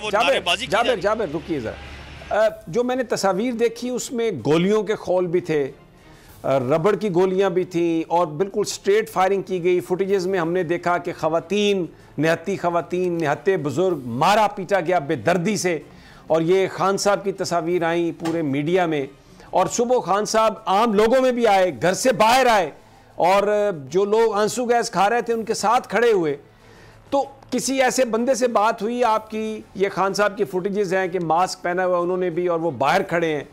वो नारेबाजी की जा रही है। जाबिर रुकिए जरा, जो मैंने तस्वीर देखी उसमें गोलियों के खौल भी थे, रबड़ की गोलियां भी थी और बिल्कुल स्ट्रेट फायरिंग की गई। फुटेजेस में हमने देखा कि खवातीन, निहत्ते बुजुर्ग मारा पीटा गया बेदर्दी से। और ये खान साहब की तस्वीर आई पूरे मीडिया में, और सुबह खान साहब आम लोगों में भी आए, घर से बाहर आए, और जो लोग आंसू गैस खा रहे थे उनके साथ खड़े हुए। तो किसी ऐसे बंदे से बात हुई आपकी? ये खान साहब की फुटेजेस हैं कि मास्क पहना हुआ उन्होंने भी और वो बाहर खड़े हैं,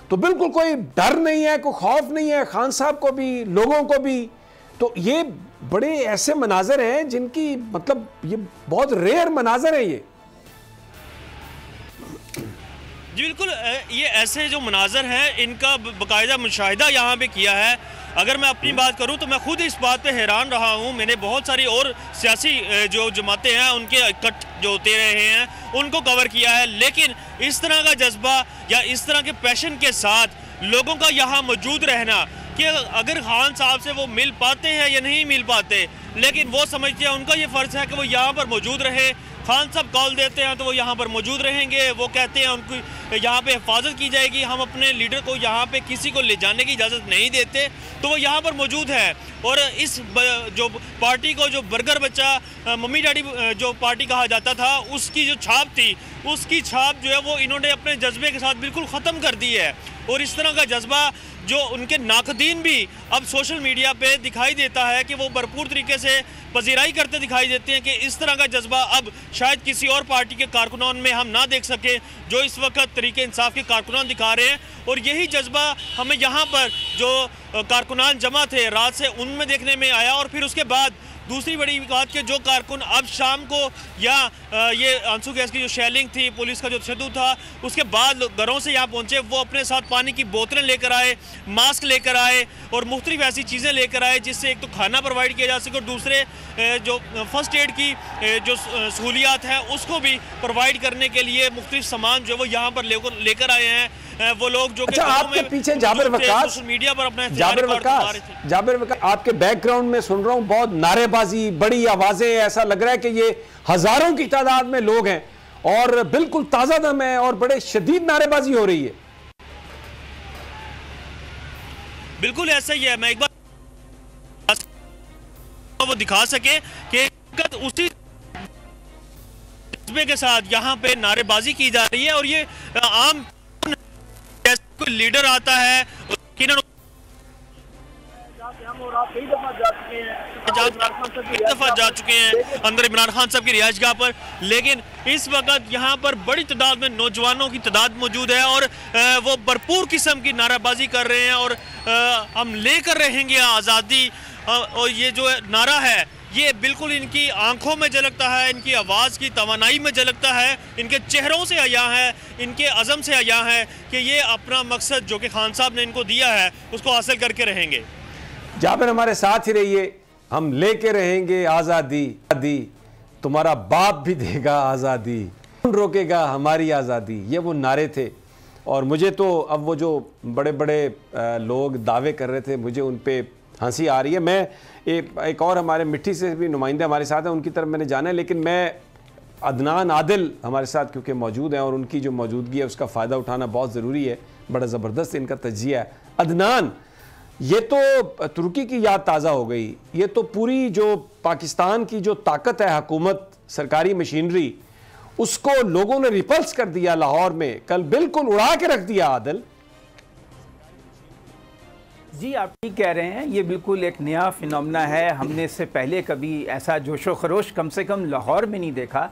तो बिल्कुल कोई डर नहीं है, कोई खौफ नहीं है खान साहब को भी, लोगों को भी। तो ये बड़े ऐसे मनाजर हैं जिनकी मतलब ये बहुत रेयर मनाजर है ये। जी बिल्कुल, ये ऐसे जो मनाजर हैं इनका बाकायदा मुशाहिदा यहाँ पे किया है। अगर मैं अपनी बात करूँ तो मैं खुद इस बात पे हैरान रहा हूँ। मैंने बहुत सारी और सियासी जो जमातें हैं उनके इकट्ठ जो होते रहे हैं उनको कवर किया है, लेकिन इस तरह का जज्बा या इस तरह के पैशन के साथ लोगों का यहाँ मौजूद रहना कि अगर खान साहब से वो मिल पाते हैं या नहीं मिल पाते, लेकिन वो समझते हैं उनका ये फ़र्ज़ है कि वो यहाँ पर मौजूद रहे। खान साहब कॉल देते हैं तो वो यहाँ पर मौजूद रहेंगे। वो कहते हैं उनको यहाँ पे हिफाजत की जाएगी, हम अपने लीडर को यहाँ पे किसी को ले जाने की इजाज़त नहीं देते, तो वो यहाँ पर मौजूद है। और इस जो पार्टी को जो बर्गर बच्चा मम्मी डैडी जो पार्टी कहा जाता था उसकी जो छाप थी, उसकी छाप जो है वो इन्होंने अपने जज्बे के साथ बिल्कुल ख़त्म कर दी है। और इस तरह का जज्बा जो उनके नाकदीन भी अब सोशल मीडिया पे दिखाई देता है कि वो भरपूर तरीके से पजीराई करते दिखाई देते हैं कि इस तरह का जज्बा अब शायद किसी और पार्टी के कारकुनान में हम ना देख सके जो इस वक्त तरीके इंसाफ के कारकुनान दिखा रहे हैं। और यही जज्बा हमें यहाँ पर जो कारकुनान जमा थे रात से उनमें देखने में आया। और फिर उसके बाद दूसरी बड़ी बात कि जो कारकुन अब शाम को या ये आंसू गैस की जो शेलिंग थी, पुलिस का जो तशद्दुद था, उसके बाद घरों से यहाँ पहुँचे, वो अपने साथ पानी की बोतलें लेकर आए, मास्क लेकर आए और मुख्तलिफ ऐसी चीज़ें लेकर आए जिससे एक तो खाना प्रोवाइड किया जा सके और दूसरे जो फर्स्ट एड की जो सहूलियात हैं उसको भी प्रोवाइड करने के लिए मुख्तलिफ सामान जो वो यहाँ पर लेकर आए हैं वो लोग जो। अच्छा, आपके पीछे जाबिर वकास मीडिया पर अपना जाबिर वकास आपके बैकग्राउंड में सुन रहा हूँ बहुत नारेबाजी, बड़ी आवाजें, ऐसा लग रहा है कि ये हजारों की तादाद में लोग हैं और बिल्कुल ताजा दम है और बड़े शदीद नारेबाजी हो रही है। बिल्कुल ऐसा ही है। मैं एक बार वो दिखा सके कि उसी जज्बे के साथ यहाँ पे नारेबाजी की जा रही है। और ये आम कोई लीडर आता है दफा जा चुके हैं अंदर इमरान खान साहब की रिहाइशगाह पर, लेकिन इस वक्त यहाँ पर बड़ी तादाद में नौजवानों की तादाद मौजूद है और वो भरपूर किस्म की नाराबाजी कर रहे हैं और हम लेकर रहेंगे आज़ादी। और ये जो नारा है ये बिल्कुल इनकी आंखों में झलकता है, इनकी आवाज़ की तवानाई में झलकता है, इनके चेहरों से आया है, इनके अज़म से आया है कि ये अपना मकसद जो कि खान साहब ने इनको दिया है उसको हासिल करके रहेंगे। जाबिर हमारे साथ ही रहिए, हम लेके रहेंगे आज़ादी, तुम्हारा बाप भी देगा आज़ादी, कौन रोकेगा हमारी आज़ादी, ये वो नारे थे। और मुझे तो अब वो जो बड़े बड़े लोग दावे कर रहे थे मुझे उन पर हंसी आ रही है। मैं एक और हमारे मिट्टी से भी नुमाइंदे हमारे साथ हैं, उनकी तरफ मैंने जाना है, लेकिन मैं अदनान आदिल हमारे साथ क्योंकि मौजूद हैं और उनकी जो मौजूदगी है उसका फ़ायदा उठाना बहुत ज़रूरी है। बड़ा ज़बरदस्त इनका तज्जिया है। अदनान, ये तो तुर्की की याद ताज़ा हो गई, ये तो पूरी जो पाकिस्तान की जो ताकत है, हुकूमत, सरकारी मशीनरी, उसको लोगों ने रिपल्स कर दिया लाहौर में, कल बिल्कुल उड़ा के रख दिया। आदिल जी, आप ठीक कह रहे हैं, ये बिल्कुल एक नया फिनोमेना है। हमने इससे पहले कभी ऐसा जोशो खरोश कम से कम लाहौर में नहीं देखा।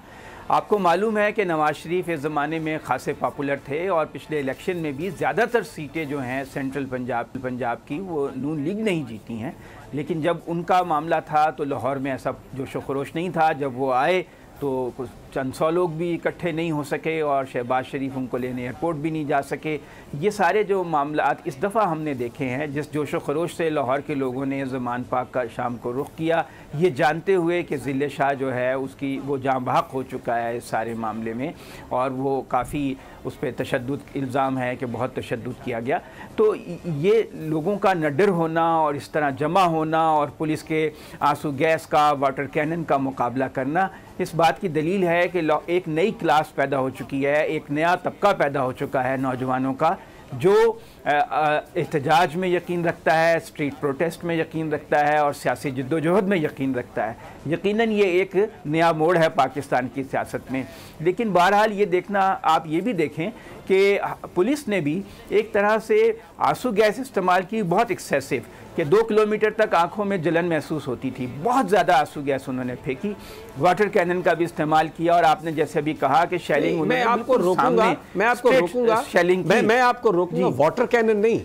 आपको मालूम है कि नवाज़ शरीफ इस ज़माने में खासे पॉपुलर थे और पिछले इलेक्शन में भी ज़्यादातर सीटें जो हैं सेंट्रल पंजाब की वो नून लीग नहीं जीती हैं, लेकिन जब उनका मामला था तो लाहौर में ऐसा जोशो खरोश नहीं था। जब वो आए तो कुछ चंद सौ लोग भी इकट्ठे नहीं हो सके और शहबाज शरीफ उनको लेने एयरपोर्ट भी नहीं जा सके। ये सारे जो मामलात इस दफ़ा हमने देखे हैं, जिस जोशो खरोश से लाहौर के लोगों ने ज़मान पाक का शाम को रुख किया, ये जानते हुए कि ज़िले शाह जो है उसकी वो जाँ बहक हो चुका है इस सारे मामले में और वो काफ़ी उस पर तशद्दुद इल्ज़ाम है कि बहुत तशद्दुद किया गया। तो ये लोगों का नडर होना और इस तरह जमा होना और पुलिस के आंसू गैस का, वाटर कैनन का मुकाबला करना इस बात की दलील है है कि एक नई क्लास पैदा हो चुकी है, एक नया तबका पैदा हो चुका है नौजवानों का, जो एहतजाज में यकीन रखता है, स्ट्रीट प्रोटेस्ट में यकीन रखता है और सियासी जद्दोजहद में यकीन रखता है। यकीनन ये एक नया मोड़ है पाकिस्तान की सियासत में। लेकिन बहरहाल ये देखना, आप ये भी देखें कि पुलिस ने भी एक तरह से आंसू गैस इस्तेमाल की, बहुत एक्सेसिव, कि 2 किलोमीटर तक आंखों में जलन महसूस होती थी। बहुत ज़्यादा आंसू गैस उन्होंने फेंकी, वाटर कैनन का भी इस्तेमाल किया, और आपने जैसे अभी कहा कि शेलिंग, मैं आपको रोकूंगा, वाटर कैनन नहीं,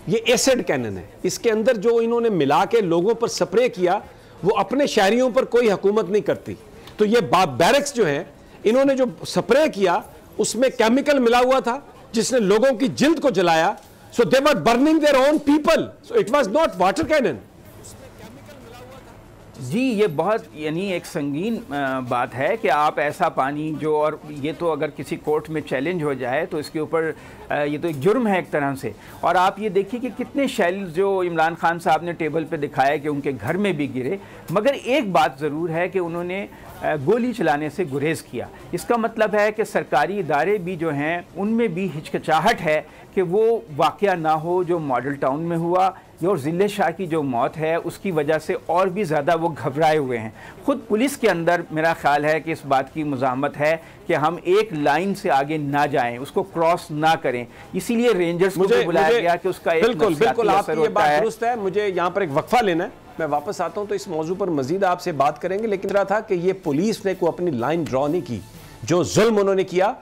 ये एसिड कैनन है। इसके अंदर जो इन्होंने मिला के लोगों पर स्प्रे किया, वो अपने शहरियों पर कोई हुकूमत नहीं करती। तो ये बैरक्स जो है, इन्होंने जो स्प्रे किया उसमें केमिकल मिला हुआ था जिसने लोगों की जिल्द को जलाया। So they were burning their own people. So it was not water cannon. जी, ये बहुत यानी एक संगीन बात है कि आप ऐसा पानी जो, और ये तो अगर किसी कोर्ट में चैलेंज हो जाए तो इसके ऊपर ये तो एक जुर्म है एक तरह से। और आप ये देखिए कि कितने शेल्स जो इमरान खान साहब ने टेबल पे दिखाया कि उनके घर में भी गिरे, मगर एक बात ज़रूर है कि उन्होंने गोली चलाने से गुरेज किया। इसका मतलब है कि सरकारी इदारे भी जो हैं उनमें भी हिचकिचाहट है कि वो वाक़या ना हो जो मॉडल टाउन में हुआ, और ज़िले शाह की जो मौत है उसकी वजह से और भी ज़्यादा वो घबराए हुए हैं। ख़ुद पुलिस के अंदर मेरा ख्याल है कि इस बात की मुज़ाहमत है कि हम एक लाइन से आगे ना जाएं, उसको क्रॉस ना करें, इसीलिए रेंजर्स को भी बुलाया गया कि उसका एक बिल्कुल आपकी ये बात दुरुस्त है। मुझे यहाँ पर एक वक्फा लेना है, मैं वापस आता हूँ तो इस मौजू पर मजीद आपसे बात करेंगे। लेकिन रहा था कि ये पुलिस ने कोई अपनी लाइन ड्रॉ नहीं की, जो जुल्म उन्होंने किया